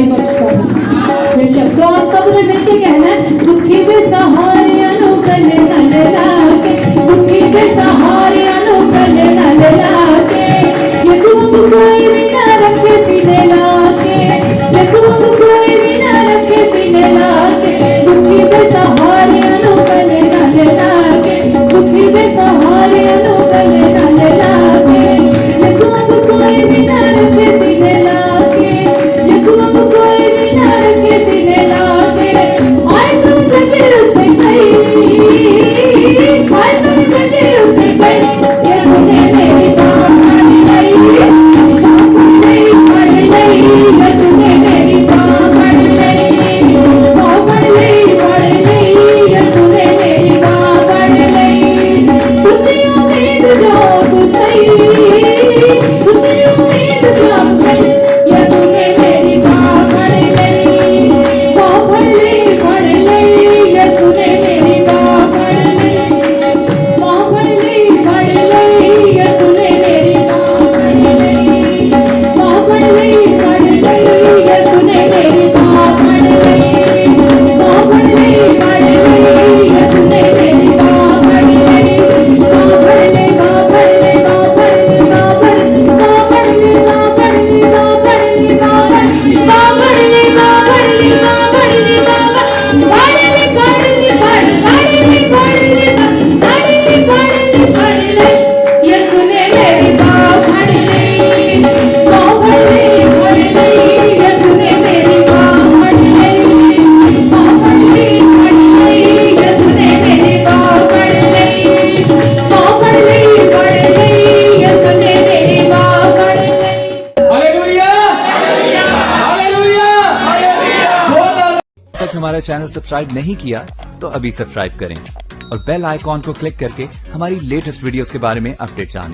बख्शता है। बेशक तो आप सबने मिलके कहना है, दुखी बेसहारे अनुकल नल लाके, दुखी बेसहारे अनुकल नल लाके, यीशु को कोई भी ना रखे सीने लाके, यीशु को कोई भी ना रखे सीने लाके, दुखी बेसहारे अनुकल नल लाके, दुखी बेसहारे अनुकल नल लाके, यीशु को कोई भी ना रखे सीने लाके, यीशु को कोई भी ना रखे सीने लाके, आए समझ के उठे गई, आए समझ के उठे गई, यीशु ने मेरी बात पढ़ ली, पढ़ ली, यीशु ने मेरी बात पढ़ ली, पढ़ ली, यीशु ने मेरी बात पढ़ ली, सुधी उम्मीद जाग गई, सुधी उम्मीद जाग गई, यीशु ने मेरी बात पढ़ ली, पढ़ ली, यीशु ने मेरी बात पढ़ ली, पढ़ ली, यीशु ने मेरी बात पढ़ ली, पढ़ ली, यीशु ने मेरी बात पढ़ ली, पढ़ ली, यीशु ने मेरी बात पढ़ ली, पढ़ ली, तक हमारा चैनल सब्सक्राइब नहीं किया तो अभी सब्सक्राइब करें और बेल आइकॉन को क्लिक करके हमारी लेटेस्ट वीडियोस के बारे में अपडेट जानें।